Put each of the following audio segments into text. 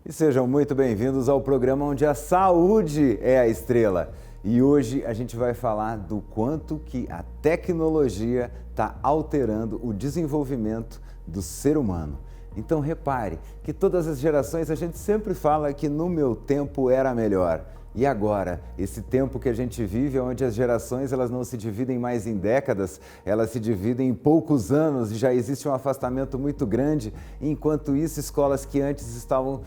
E sejam muito bem-vindos ao programa onde a saúde é a estrela. E hoje a gente vai falar do quanto que a tecnologia está alterando o desenvolvimento do ser humano. Então repare que todas as gerações a gente sempre fala que no meu tempo era melhor. E agora, esse tempo que a gente vive, onde as gerações elas não se dividem mais em décadas, elas se dividem em poucos anos e já existe um afastamento muito grande. Enquanto isso, escolas que antes estavam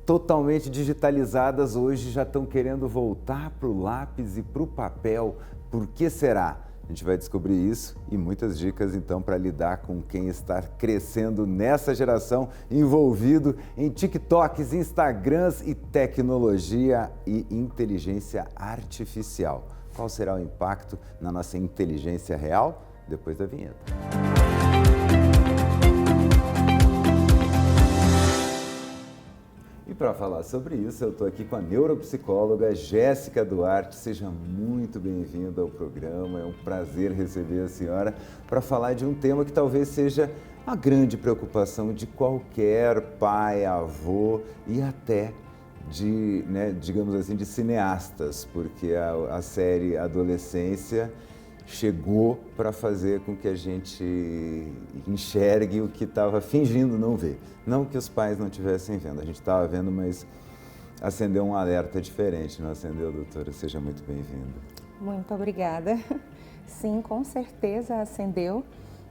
totalmente digitalizadas, hoje já estão querendo voltar para o lápis e para o papel. Por que será? A gente vai descobrir isso e muitas dicas então para lidar com quem está crescendo nessa geração, envolvido em TikToks, Instagrams e tecnologia e inteligência artificial. Qual será o impacto na nossa inteligência real? Depois da vinheta. E para falar sobre isso, eu estou aqui com a neuropsicóloga Jéssica Duarte. Seja muito bem-vinda ao programa, é um prazer receber a senhora para falar de um tema que talvez seja a grande preocupação de qualquer pai, avô e até de, digamos assim, de cineastas, porque a série Adolescência chegou para fazer com que a gente enxergue o que estava fingindo não ver. Não que os pais não estivessem vendo, a gente estava vendo, mas acendeu um alerta diferente, não acendeu, doutora? Seja muito bem-vinda. Muito obrigada. Sim, com certeza acendeu,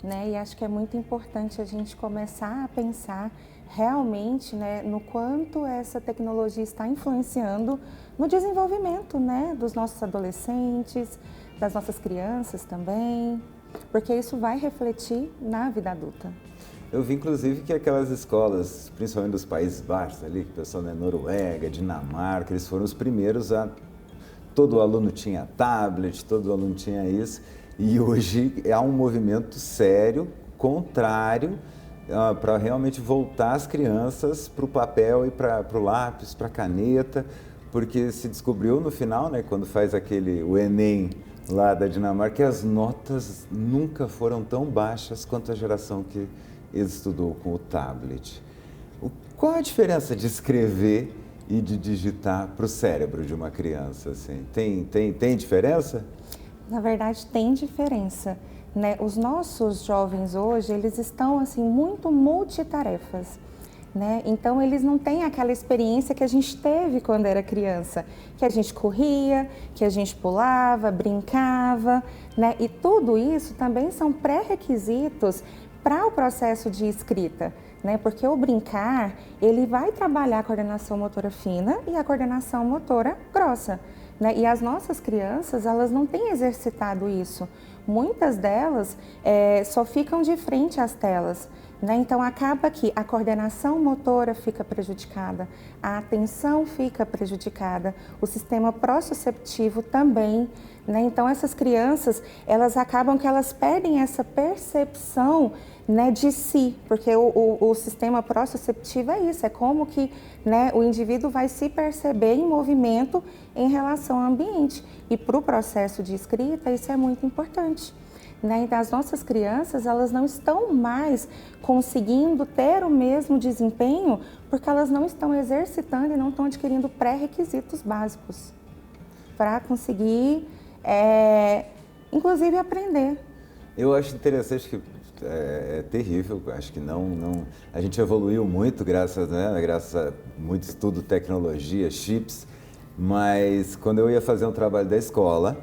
né? E acho que é muito importante a gente começar a pensar realmente, né, no quanto essa tecnologia está influenciando no desenvolvimento, né, dos nossos adolescentes, das nossas crianças também, porque isso vai refletir na vida adulta. Eu vi, inclusive, que aquelas escolas, principalmente dos Países Baixos, ali, que o pessoal, né, Noruega, Dinamarca, eles foram os primeiros a... Todo aluno tinha tablet, todo aluno tinha isso, e hoje há um movimento sério, contrário, para realmente voltar as crianças para o papel e para o lápis, para a caneta, porque se descobriu no final, né, quando faz o Enem, lá da Dinamarca, que as notas nunca foram tão baixas quanto a geração que estudou com o tablet. Qual a diferença de escrever e de digitar para o cérebro de uma criança? Assim? Tem diferença? Na verdade, tem diferença, né? Os nossos jovens hoje, eles estão assim muito multitarefas. Né? Então eles não têm aquela experiência que a gente teve quando era criança, que a gente corria, que a gente pulava, brincava, né? E tudo isso também são pré-requisitos para o processo de escrita, né? Porque o brincar, ele vai trabalhar a coordenação motora fina e a coordenação motora grossa, né? E as nossas crianças, elas não têm exercitado isso. Muitas delas só ficam de frente às telas. Né? Então, acaba que a coordenação motora fica prejudicada, a atenção fica prejudicada, o sistema proprioceptivo também. Né? Então, essas crianças, elas acabam que elas perdem essa percepção, né, de si, porque o sistema proprioceptivo é isso, é como que, né, o indivíduo vai se perceber em movimento em relação ao ambiente. E para o processo de escrita, isso é muito importante. Né? Então, as nossas crianças, elas não estão mais conseguindo ter o mesmo desempenho porque elas não estão exercitando e não estão adquirindo pré-requisitos básicos para conseguir, inclusive, aprender. Eu acho interessante que é terrível, acho que não a gente evoluiu muito graças a muito estudo, tecnologia, chips, mas quando eu ia fazer um trabalho da escola,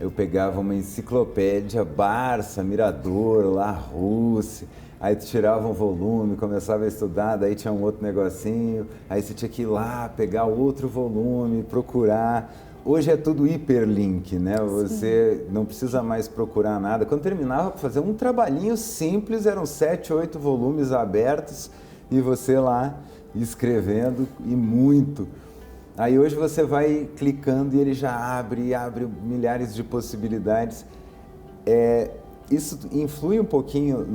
eu pegava uma enciclopédia, Barça, Mirador, Larousse, aí tu tirava um volume, começava a estudar, daí tinha um outro negocinho, aí você tinha que ir lá, pegar outro volume, procurar. Hoje é tudo hiperlink, né? Você não precisa mais procurar nada. Quando terminava para fazer um trabalhinho simples, eram 7, 8 volumes abertos e você lá escrevendo e muito. Aí hoje você vai clicando e ele já abre milhares de possibilidades. Isso influi um pouquinho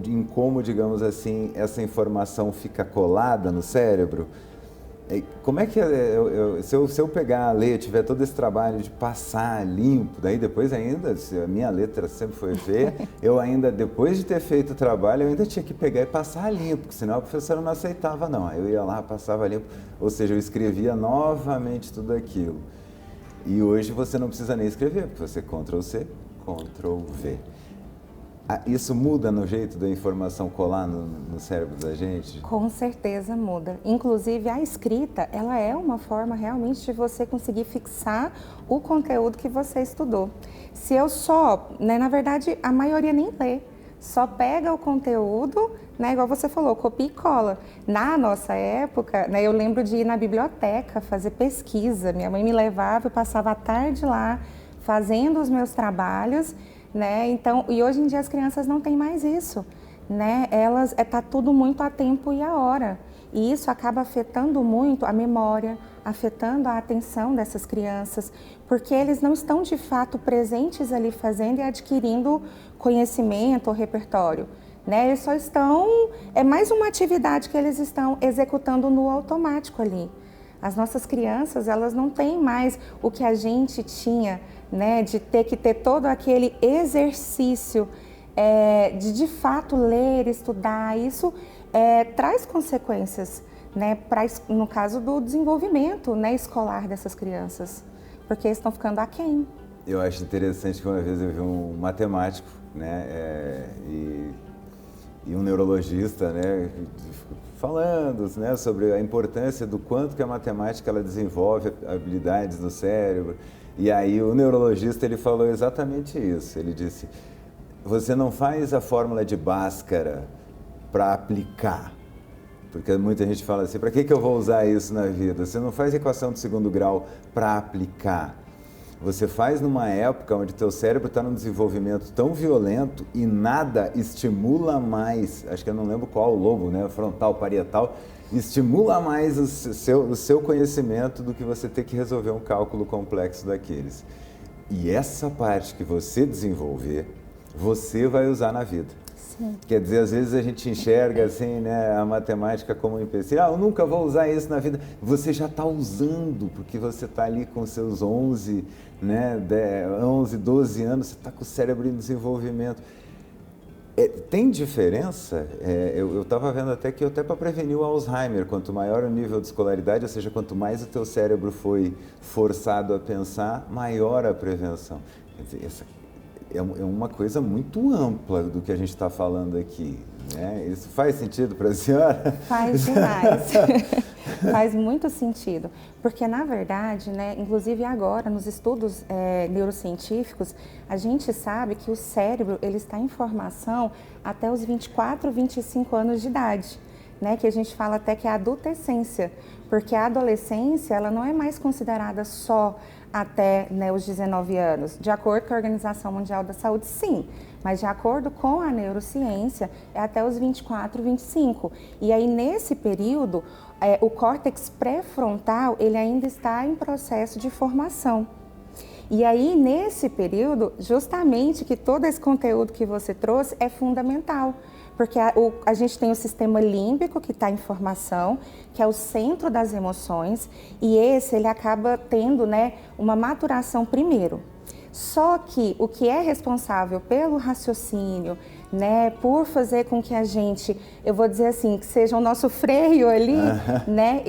em como, digamos assim, essa informação fica colada no cérebro? Como é que se eu pegar a ler, tiver todo esse trabalho de passar limpo, daí depois ainda, se a minha letra sempre foi feia, eu ainda, depois de ter feito o trabalho, eu ainda tinha que pegar e passar limpo, porque senão a professora não aceitava não. Aí eu ia lá, passava limpo, ou seja, eu escrevia novamente tudo aquilo. E hoje você não precisa nem escrever, porque você Ctrl+C, Ctrl+V. Isso muda no jeito da informação colar no cérebro da gente? Com certeza muda. Inclusive, a escrita, ela é uma forma realmente de você conseguir fixar o conteúdo que você estudou. Se eu só, né, na verdade, a maioria nem lê, só pega o conteúdo, né, igual você falou, copia e cola. Na nossa época, né, eu lembro de ir na biblioteca fazer pesquisa. Minha mãe me levava, eu passava a tarde lá fazendo os meus trabalhos, né? Então, e hoje em dia as crianças não têm mais isso, né? Elas tá tudo muito a tempo e a hora. E isso acaba afetando muito a memória, afetando a atenção dessas crianças, porque eles não estão de fato presentes ali fazendo e adquirindo conhecimento ou repertório, né? Eles só estão, é mais uma atividade que eles estão executando no automático ali. As nossas crianças, elas não têm mais o que a gente tinha, né, de ter que ter todo aquele exercício de fato ler, estudar. Isso traz consequências, né, no caso do desenvolvimento, né, escolar dessas crianças, porque eles estão ficando aquém. Eu acho interessante que uma vez eu vi um matemático, né, e um neurologista, né, falando, né, sobre a importância do quanto que a matemática ela desenvolve habilidades no cérebro. E aí o neurologista ele falou exatamente isso. Ele disse: você não faz a fórmula de Bhaskara para aplicar, porque muita gente fala assim, para que eu vou usar isso na vida? Você não faz equação de segundo grau para aplicar. Você faz numa época onde teu cérebro está num desenvolvimento tão violento e nada estimula mais, acho que eu não lembro qual o lobo, né, frontal, parietal, estimula mais o seu conhecimento do que você ter que resolver um cálculo complexo daqueles. E essa parte que você desenvolver, você vai usar na vida. Sim. Quer dizer, às vezes a gente enxerga assim, né, a matemática como um empecilho. Eu nunca vou usar isso na vida. Você já está usando, porque você está ali com seus 11, né, 11, 12 anos, você está com o cérebro em desenvolvimento. Tem diferença? Eu estava vendo até que até para prevenir o Alzheimer, quanto maior o nível de escolaridade, ou seja, quanto mais o teu cérebro foi forçado a pensar, maior a prevenção. Quer dizer, essa é uma coisa muito ampla do que a gente está falando aqui, né? Isso faz sentido para a senhora? Faz demais. Faz muito sentido, porque na verdade, né, inclusive agora nos estudos neurocientíficos, a gente sabe que o cérebro ele está em formação até os 24, 25 anos de idade, né, que a gente fala até que é a adolescência, porque a adolescência ela não é mais considerada só até, né, os 19 anos. De acordo com a Organização Mundial da Saúde, sim, mas de acordo com a neurociência, é até os 24, 25. E aí, nesse período, o córtex pré-frontal, ele ainda está em processo de formação. E aí, nesse período, justamente que todo esse conteúdo que você trouxe é fundamental, porque a gente tem o sistema límbico que está em formação, que é o centro das emoções, e ele acaba tendo, né, uma maturação primeiro. Só que o que é responsável pelo raciocínio, né, por fazer com que a gente, eu vou dizer assim, que seja o nosso freio ali, né,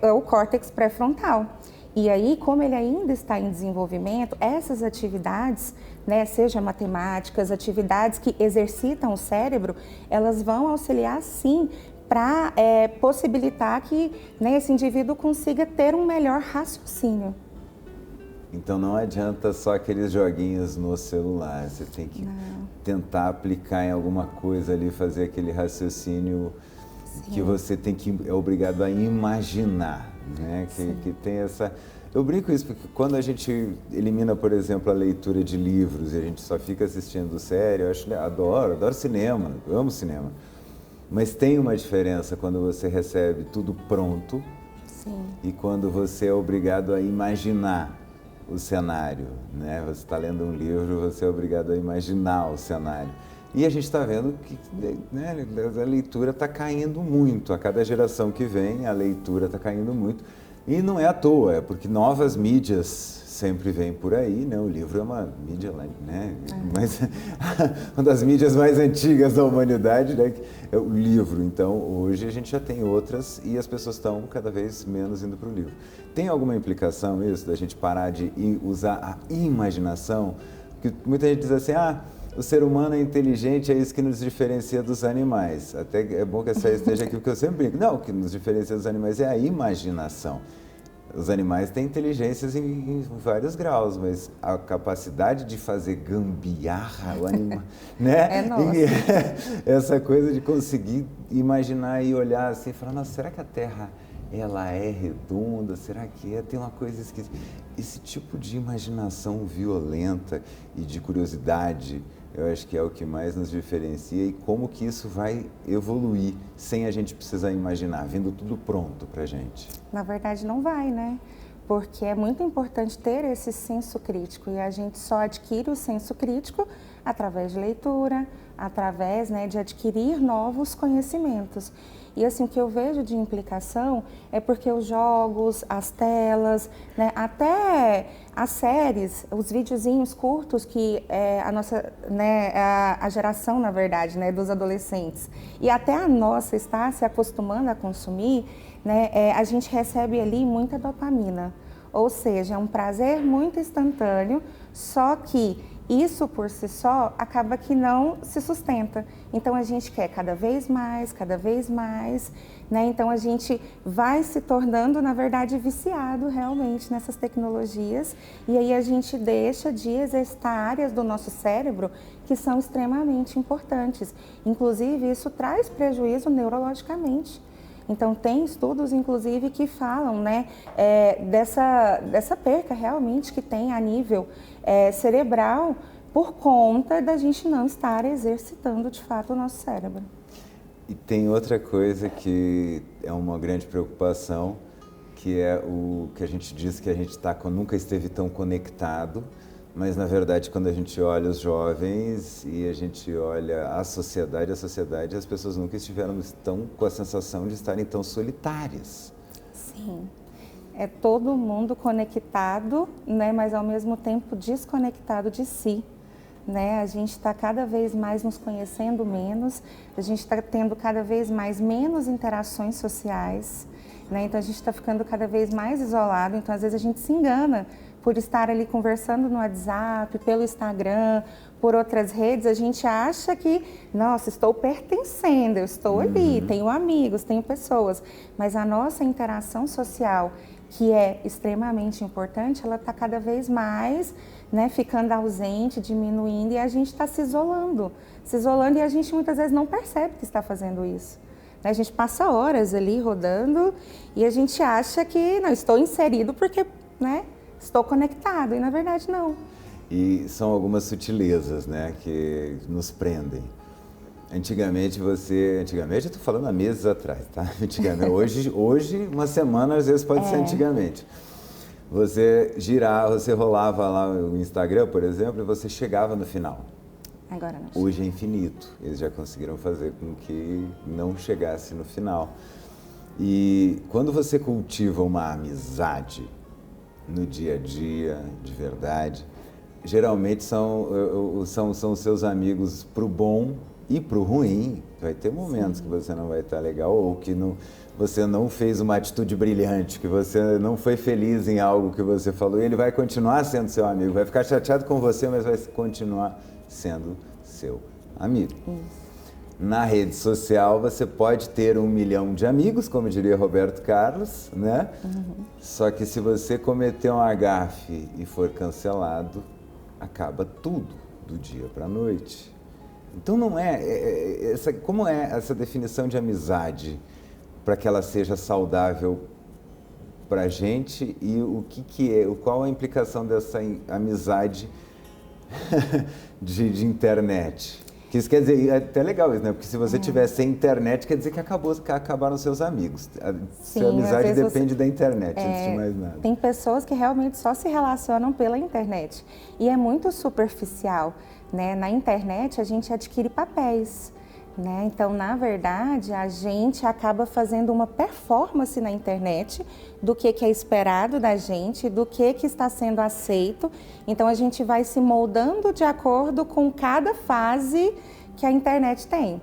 é o córtex pré-frontal. E aí, como ele ainda está em desenvolvimento, essas atividades, né, seja matemáticas, atividades que exercitam o cérebro, elas vão auxiliar sim para possibilitar que, né, esse indivíduo consiga ter um melhor raciocínio. Então não adianta só aqueles joguinhos no celular, você tem que tentar aplicar em alguma coisa ali, fazer aquele raciocínio que você é obrigado a imaginar, né? Que tem essa... Eu brinco isso porque quando a gente elimina, por exemplo, a leitura de livros e a gente só fica assistindo série, eu adoro cinema, eu amo cinema. Mas tem uma diferença quando você recebe tudo pronto e quando você é obrigado a imaginar o cenário, né? Você está lendo um livro, você é obrigado a imaginar o cenário. E a gente está vendo que, né, a leitura está caindo muito. A cada geração que vem, a leitura está caindo muito. E não é à toa, é porque novas mídias sempre vêm por aí, né? O livro é uma mídia, né? Mas uma das mídias mais antigas da humanidade, né? É o livro. Então, hoje a gente já tem outras e as pessoas estão cada vez menos indo para o livro. Tem alguma implicação isso, da gente parar de usar a imaginação? Porque muita gente diz assim, o ser humano é inteligente, é isso que nos diferencia dos animais. Até é bom que essa esteja aqui, porque eu sempre brinco. Não, o que nos diferencia dos animais é a imaginação. Os animais têm inteligências em vários graus, mas a capacidade de fazer gambiarra, o animal, né? É nossa. Essa coisa de conseguir imaginar e olhar assim, e falar, nossa, será que a Terra ela é redonda? Será que é? Tem uma coisa esquisita. Esse tipo de imaginação violenta e de curiosidade, eu acho que é o que mais nos diferencia e como que isso vai evoluir sem a gente precisar imaginar, vindo tudo pronto pra gente. Na verdade não vai, né? Porque é muito importante ter esse senso crítico e a gente só adquire o senso crítico através de leitura, através, né, de adquirir novos conhecimentos. E assim, o que eu vejo de implicação é porque os jogos, as telas, né, até as séries, os videozinhos curtos que a nossa, né, a geração, na verdade, né, dos adolescentes, e até a nossa está se acostumando a consumir, né, a gente recebe ali muita dopamina. Ou seja, é um prazer muito instantâneo, só que isso por si só acaba que não se sustenta. Então a gente quer cada vez mais, né? Então a gente vai se tornando, na verdade, viciado realmente nessas tecnologias e aí a gente deixa de exercitar áreas do nosso cérebro que são extremamente importantes. Inclusive, isso traz prejuízo neurologicamente. Então, tem estudos, inclusive, que falam, né, dessa perca realmente que tem a nível cerebral por conta da gente não estar exercitando, de fato, o nosso cérebro. E tem outra coisa que é uma grande preocupação, que é o que a gente diz que a gente nunca esteve tão conectado, mas, na verdade, quando a gente olha os jovens e a gente olha a sociedade, as pessoas nunca estiveram tão com a sensação de estarem tão solitárias. Sim, é todo mundo conectado, né, mas ao mesmo tempo desconectado de si. Né? A gente está cada vez mais nos conhecendo menos, a gente está tendo cada vez menos interações sociais, né? Então a gente está ficando cada vez mais isolado, então às vezes a gente se engana por estar ali conversando no WhatsApp, pelo Instagram, por outras redes, a gente acha que, nossa, estou pertencendo, eu estou ali, tenho amigos, tenho pessoas, mas a nossa interação social, que é extremamente importante, ela está cada vez mais, né, ficando ausente, diminuindo, e a gente está se isolando e a gente muitas vezes não percebe que está fazendo isso. A gente passa horas ali rodando e a gente acha que, não, estou inserido porque, né, estou conectado, e na verdade não. E são algumas sutilezas, né, que nos prendem. Antigamente eu estou falando há meses atrás, tá? Antigamente, hoje uma semana às vezes pode ser antigamente. Você rolava lá o Instagram, por exemplo, e você chegava no final. Agora não. Hoje é infinito. Eles já conseguiram fazer com que não chegasse no final. E quando você cultiva uma amizade no dia a dia, de verdade, geralmente são os seus amigos pro bom e pro ruim. Vai ter momentos que você não vai estar legal ou que você não fez uma atitude brilhante, que você não foi feliz em algo que você falou, e ele vai continuar sendo seu amigo, vai ficar chateado com você, mas vai continuar sendo seu amigo. Na rede social você pode ter 1 milhão de amigos, como diria Roberto Carlos, né? Só que se você cometer um agafe e for cancelado, acaba tudo do dia para a noite. Então não como é essa definição de amizade para que ela seja saudável para a gente e qual a implicação dessa amizade de internet? Que isso quer dizer, é até legal isso, né? Porque se você tiver sem internet, quer dizer que acabaram seus amigos. Sua amizade depende da internet, antes de mais nada. Tem pessoas que realmente só se relacionam pela internet. E é muito superficial, né? Na internet a gente adquire papéis, né? Então, na verdade, a gente acaba fazendo uma performance na internet do que é esperado da gente, do que está sendo aceito. Então, a gente vai se moldando de acordo com cada fase que a internet tem,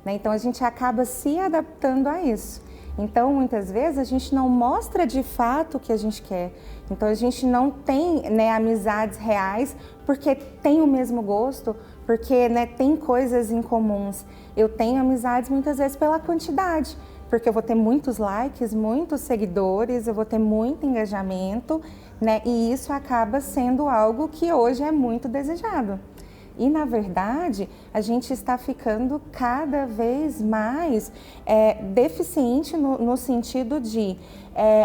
né? Então, a gente acaba se adaptando a isso. Então, muitas vezes, a gente não mostra de fato o que a gente quer. Então, a gente não tem, né, amizades reais porque tem o mesmo gosto, porque, né, tem coisas em comuns. Eu tenho amizades muitas vezes pela quantidade, porque eu vou ter muitos likes, muitos seguidores, eu vou ter muito engajamento, né? E isso acaba sendo algo que hoje é muito desejado. E, na verdade, a gente está ficando cada vez mais deficiente no sentido de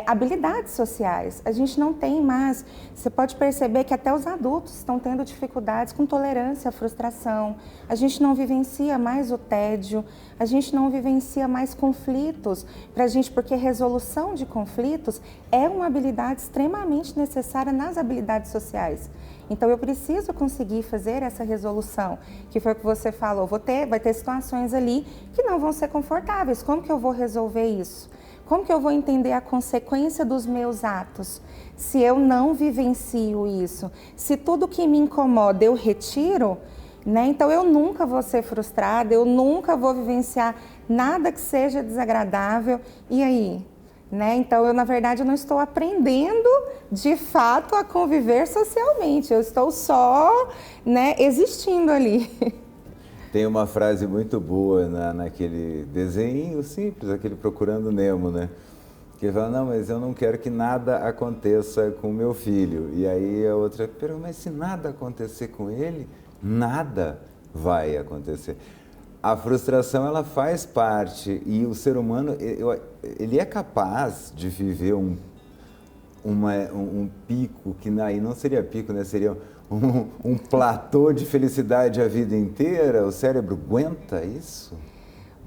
habilidades sociais. A gente não tem mais, você pode perceber que até os adultos estão tendo dificuldades com tolerância à frustração, a gente não vivencia mais o tédio, a gente não vivencia mais conflitos pra gente, porque resolução de conflitos é uma habilidade extremamente necessária nas habilidades sociais. Então, eu preciso conseguir fazer essa resolução, que foi o que você falou. Vai ter situações ali que não vão ser confortáveis. Como que eu vou resolver isso? Como que eu vou entender a consequência dos meus atos? Se eu não vivencio isso, se tudo que me incomoda eu retiro, né? Então, eu nunca vou ser frustrada, eu nunca vou vivenciar nada que seja desagradável. E aí? Né? Então, eu, na verdade, eu não estou aprendendo, de fato, a conviver socialmente. Eu estou só, né, existindo ali. Tem uma frase muito boa naquele desenho simples, aquele Procurando Nemo, né? Que fala, não, mas eu não quero que nada aconteça com meu filho. E aí a outra, mas se nada acontecer com ele, nada vai acontecer. A frustração, ela faz parte, e o ser humano, ele é capaz de viver um pico, que aí não seria pico, né? Seria um platô de felicidade a vida inteira. O cérebro aguenta isso?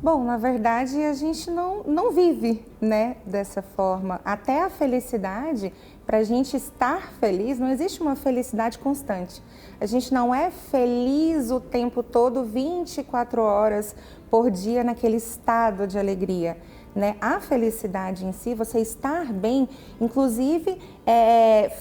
Bom, na verdade, a gente não vive, né, dessa forma. Até a felicidade, para a gente estar feliz, não existe uma felicidade constante. A gente não é feliz o tempo todo, 24 horas por dia, naquele estado de alegria, né? A felicidade em si, você estar bem, inclusive,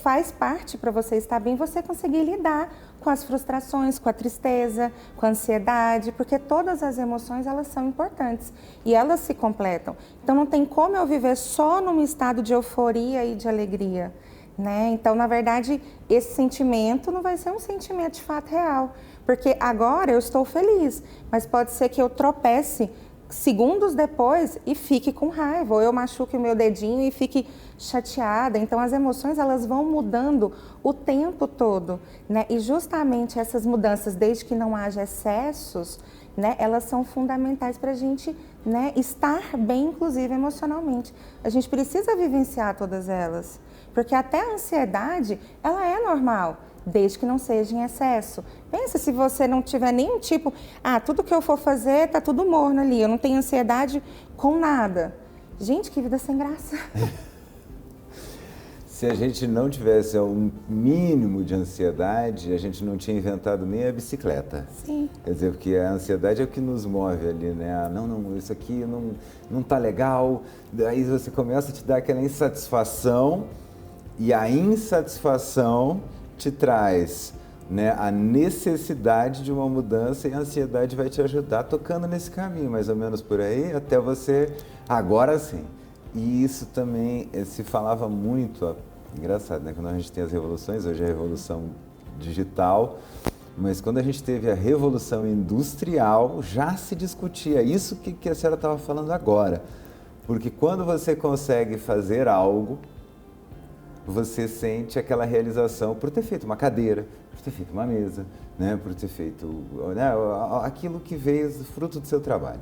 faz parte, para você estar bem, você conseguir lidar com as frustrações, com a tristeza, com a ansiedade, porque todas as emoções, elas são importantes e elas se completam. Então, não tem como eu viver só num estado de euforia e de alegria, né? Então, na verdade, esse sentimento não vai ser um sentimento de fato real, porque agora eu estou feliz, mas pode ser que eu tropece segundos depois e fique com raiva, ou eu machuque o meu dedinho e fique chateada. Então, as emoções, elas vão mudando o tempo todo, né? E justamente essas mudanças, desde que não haja excessos, né, elas são fundamentais para a gente, né, estar bem, inclusive emocionalmente. A gente precisa vivenciar todas elas, porque até a ansiedade, ela é normal, desde que não seja em excesso. Pensa se você não tiver nenhum tipo, tudo que eu for fazer tá tudo morno ali, eu não tenho ansiedade com nada. Gente, que vida sem graça. Se a gente não tivesse um mínimo de ansiedade, a gente não tinha inventado nem a bicicleta. Sim. Quer dizer, porque a ansiedade é o que nos move ali, né? Não, isso aqui não tá legal. Daí você começa a te dar aquela insatisfação, e a insatisfação te traz, né, a necessidade de uma mudança, e a ansiedade vai te ajudar tocando nesse caminho, mais ou menos por aí, até você, agora sim. E isso também se falava muito, engraçado, né? Quando a gente tem as revoluções, hoje é a revolução digital, mas quando a gente teve a revolução industrial, já se discutia isso que a senhora estava falando agora. Porque quando você consegue fazer algo, você sente aquela realização por ter feito uma cadeira, por ter feito uma mesa, né? Por ter feito, né, aquilo que veio fruto do seu trabalho.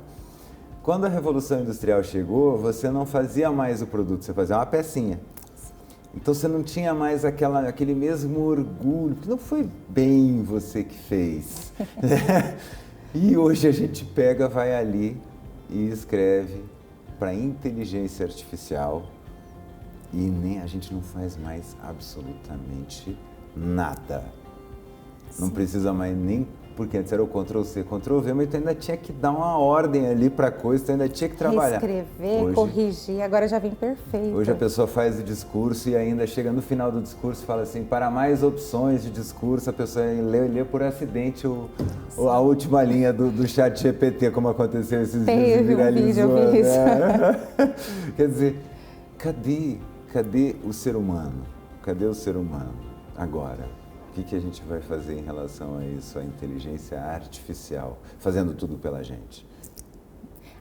Quando a Revolução Industrial chegou, você não fazia mais o produto, você fazia uma pecinha. Então você não tinha mais aquele mesmo orgulho, porque não foi bem você que fez. E hoje a gente pega, vai ali e escreve para inteligência artificial e nem a gente não faz mais absolutamente nada. Não precisa mais nem, porque antes era o Ctrl+C, Ctrl+V, mas tu ainda tinha que dar uma ordem ali para a coisa, tu ainda tinha que trabalhar. Escrever, hoje, corrigir, agora já vem perfeito. Hoje a pessoa faz o discurso e ainda chega no final do discurso e fala assim, para mais opções de discurso, a pessoa lê por acidente a última linha do chat GPT, como aconteceu esses dias, viralizou. Um vídeo, eu vi isso. Né? Quer dizer, cadê o ser humano? Cadê o ser humano agora? O que a gente vai fazer em relação a isso, a inteligência artificial, fazendo tudo pela gente?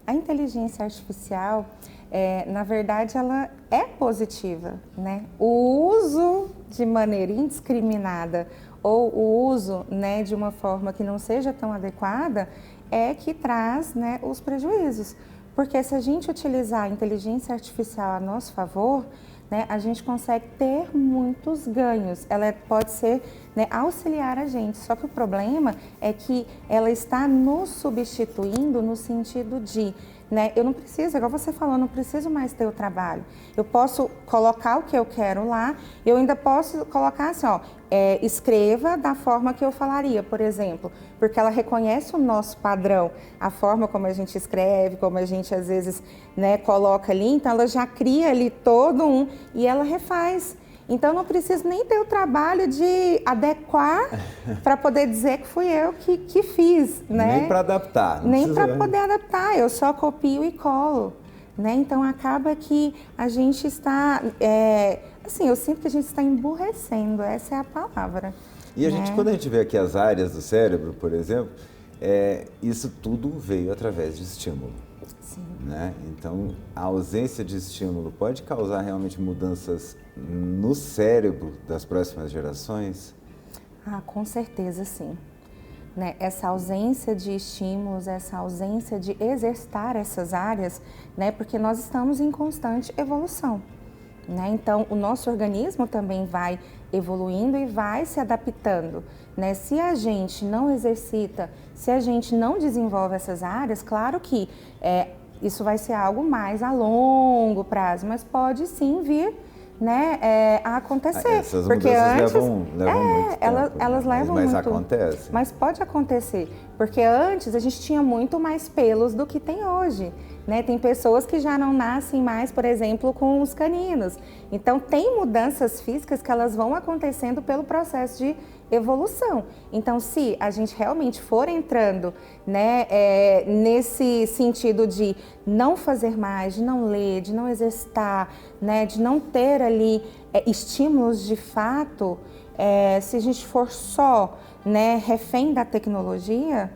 A inteligência artificial, na verdade, ela é positiva, né? O uso de maneira indiscriminada ou o uso, né, de uma forma que não seja tão adequada é que traz, né, os prejuízos. Porque se a gente utilizar a inteligência artificial a nosso favor, né, a gente consegue ter muitos ganhos. Ela pode ser, né, auxiliar a gente, só que o problema é que ela está nos substituindo no sentido de, né, eu não preciso, igual você falou, não preciso mais ter o trabalho. Eu posso colocar o que eu quero lá, eu ainda posso colocar assim, ó, escreva da forma que eu falaria, por exemplo, porque ela reconhece o nosso padrão, a forma como a gente escreve, como a gente às vezes, né, coloca ali, então ela já cria ali todo e ela refaz. Então não preciso nem ter o trabalho de adequar para poder dizer que fui eu que fiz, né? Nem para adaptar. Nem para poder adaptar, eu só copio e colo, né? Então acaba que a gente está, assim, eu sinto que a gente está emburrecendo, essa é a palavra. E a gente, quando a gente vê aqui as áreas do cérebro, por exemplo, isso tudo veio através de estímulo. Sim. Né? Então, a ausência de estímulo pode causar realmente mudanças no cérebro das próximas gerações? Ah, com certeza sim. Né? Essa ausência de estímulos, essa ausência de exercitar essas áreas, né? Porque nós estamos em constante evolução. Né? Então, o nosso organismo também vai evoluindo e vai se adaptando. Né? Se a gente não exercita, se a gente não desenvolve essas áreas, claro que isso vai ser algo mais a longo prazo, mas pode sim vir, né, a acontecer. Essas porque mudanças antes levam muito tempo, elas levam mas muito. acontece. Mas pode acontecer, porque antes a gente tinha muito mais pelos do que tem hoje. Né? Tem pessoas que já não nascem mais, por exemplo, com os caninos. Então, tem mudanças físicas que elas vão acontecendo pelo processo de evolução. Então, se a gente realmente for entrando, né, nesse sentido de não fazer mais, de não ler, de não exercitar, né, de não ter ali estímulos de fato, se a gente for só, né, refém da tecnologia,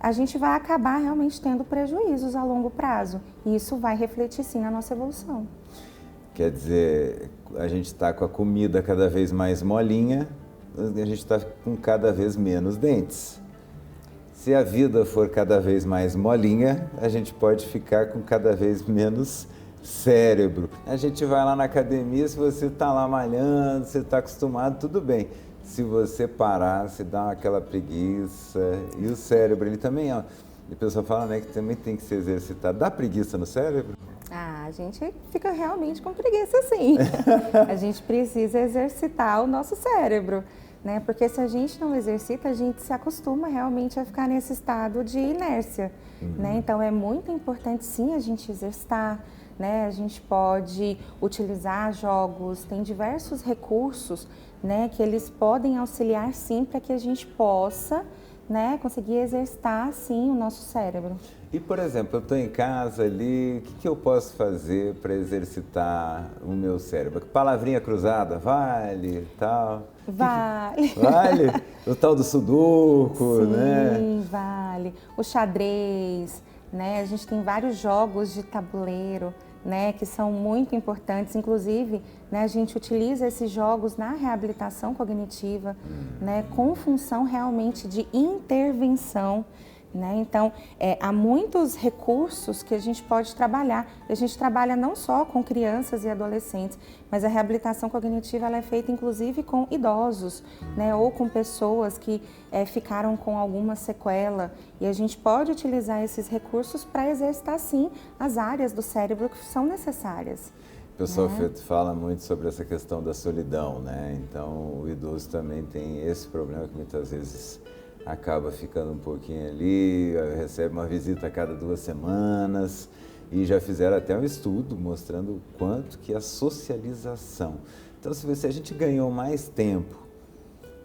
a gente vai acabar realmente tendo prejuízos a longo prazo. E isso vai refletir sim na nossa evolução. Quer dizer, a gente está com a comida cada vez mais molinha, a gente está com cada vez menos dentes. Se a vida for cada vez mais molinha, a gente pode ficar com cada vez menos cérebro. A gente vai lá na academia, se você está lá malhando, você está acostumado, tudo bem. Se você parar, se dá aquela preguiça, e o cérebro, ele também, ó, a pessoa fala, né, que também tem que se exercitar. Dá preguiça no cérebro? Ah, a gente fica realmente com preguiça sim. A gente precisa exercitar o nosso cérebro, né? Porque se a gente não exercita, a gente se acostuma realmente a ficar nesse estado de inércia, né? Então é muito importante sim a gente exercitar, né? A gente pode utilizar jogos, tem diversos recursos, né, que eles podem auxiliar sim para que a gente possa, né, conseguir exercitar sim o nosso cérebro. E, por exemplo, eu estou em casa ali, o que eu posso fazer para exercitar o meu cérebro? Palavrinha cruzada, vale, tal? Vale. Vale? O tal do sudoku, sim, né? Sim, vale. O xadrez, né? A gente tem vários jogos de tabuleiro, né, que são muito importantes, inclusive, né, a gente utiliza esses jogos na reabilitação cognitiva, né, com função realmente de intervenção, né? Então, há muitos recursos que a gente pode trabalhar. A gente trabalha não só com crianças e adolescentes, mas a reabilitação cognitiva ela é feita inclusive com idosos, né? Ou com pessoas que ficaram com alguma sequela. E a gente pode utilizar esses recursos para exercitar, sim, as áreas do cérebro que são necessárias. O pessoal fala muito sobre essa questão da solidão, né? Então, o idoso também tem esse problema que muitas vezes acaba ficando um pouquinho ali, recebe uma visita a cada 2 semanas e já fizeram até um estudo mostrando o quanto que a socialização. Então, se a gente ganhou mais tempo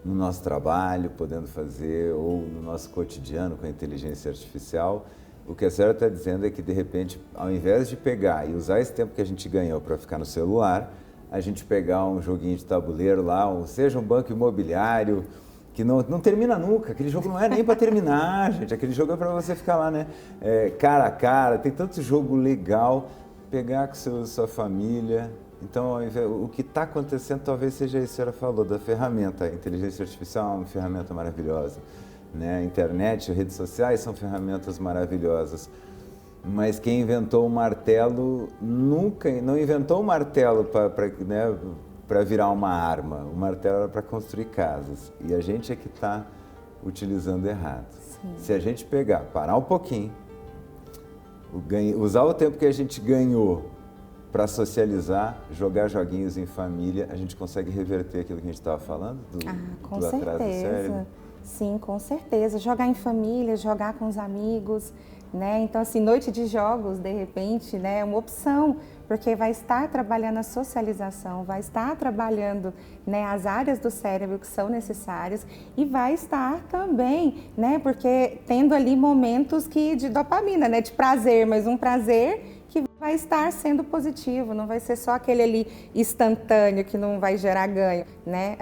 no nosso trabalho, podendo fazer, ou no nosso cotidiano com a inteligência artificial, o que a senhora está dizendo é que, de repente, ao invés de pegar e usar esse tempo que a gente ganhou para ficar no celular, a gente pegar um joguinho de tabuleiro lá, ou seja, um banco imobiliário, que não termina nunca. Aquele jogo não é nem para terminar, gente. Aquele jogo é para você ficar lá, né? Cara a cara, tem tanto jogo legal, pegar com sua família. Então, o que está acontecendo talvez seja isso que a senhora falou, da ferramenta. A inteligência artificial é uma ferramenta maravilhosa, né? A internet, as redes sociais são ferramentas maravilhosas, mas quem inventou o martelo não inventou o martelo para virar uma arma. O martelo era para construir casas e a gente é que está utilizando errado. Sim. Se a gente parar um pouquinho, usar o tempo que a gente ganhou para socializar, jogar joguinhos em família, a gente consegue reverter aquilo que a gente estava falando do atraso do cérebro. Sim, com certeza. Jogar em família, jogar com os amigos, né? Então, assim, noite de jogos, de repente, né, é uma opção, porque vai estar trabalhando a socialização, vai estar trabalhando, né, as áreas do cérebro que são necessárias e vai estar também, né, porque tendo ali momentos de dopamina, né, de prazer, mas um prazer que vai estar sendo positivo, não vai ser só aquele ali instantâneo que não vai gerar ganho, né?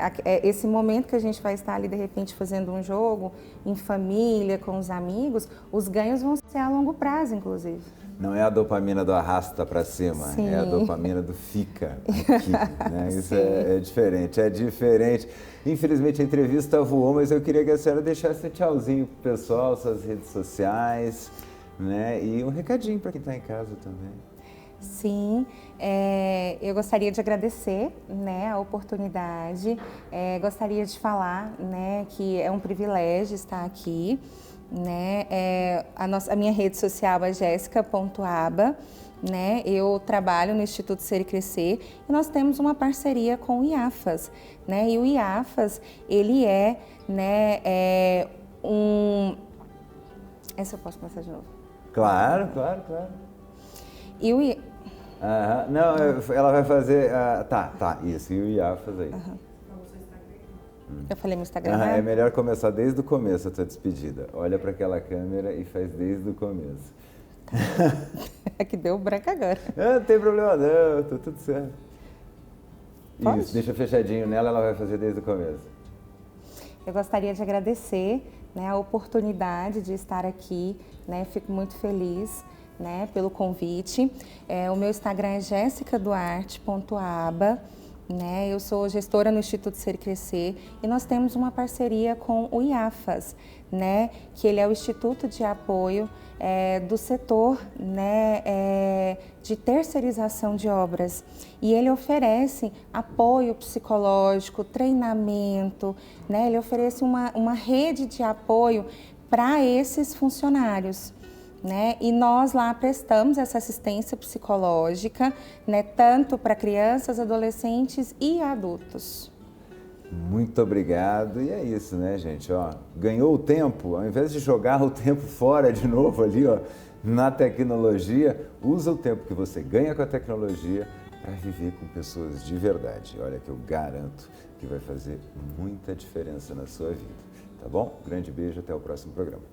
Esse momento que a gente vai estar ali, de repente, fazendo um jogo em família, com os amigos, os ganhos vão ser a longo prazo, inclusive. Não é a dopamina do arrasta para cima, Sim. É a dopamina do fica aqui, né? Isso é diferente. Infelizmente a entrevista voou, mas eu queria que a senhora deixasse um tchauzinho pro pessoal, suas redes sociais, né? E um recadinho para quem está em casa também. Sim, eu gostaria de agradecer, né, a oportunidade, gostaria de falar, né, que é um privilégio estar aqui, né, a minha rede social é jessica.aba, né, eu trabalho no Instituto Ser e Crescer e nós temos uma parceria com o IAFAS, né, e o IAFAS, ele né, Essa eu posso passar de novo? Claro. E o Não, ela vai fazer... Tá, isso, e o IAFAS aí. Eu falei no Instagram. É melhor começar desde o começo a tua despedida. Olha para aquela câmera e faz desde o começo. É que deu branco agora. Não tem problema não, tá tudo certo. Pode? Isso, deixa fechadinho nela, ela vai fazer desde o começo. Eu gostaria de agradecer, né, a oportunidade de estar aqui, né, fico muito feliz, né, pelo convite. O meu Instagram é jessicaduarte.aba, né, eu sou gestora no Instituto Ser e Crescer e nós temos uma parceria com o IAFAS, né, que ele é o Instituto de Apoio do setor, né, de terceirização de obras, e ele oferece apoio psicológico, treinamento, né, ele oferece uma rede de apoio para esses funcionários, né, e nós lá prestamos essa assistência psicológica, né, tanto para crianças, adolescentes e adultos. Muito obrigado. E é isso, né, gente? Ó, ganhou o tempo, ao invés de jogar o tempo fora de novo ali, ó, na tecnologia, usa o tempo que você ganha com a tecnologia para viver com pessoas de verdade. Olha que eu garanto que vai fazer muita diferença na sua vida, tá bom? Grande beijo, até o próximo programa.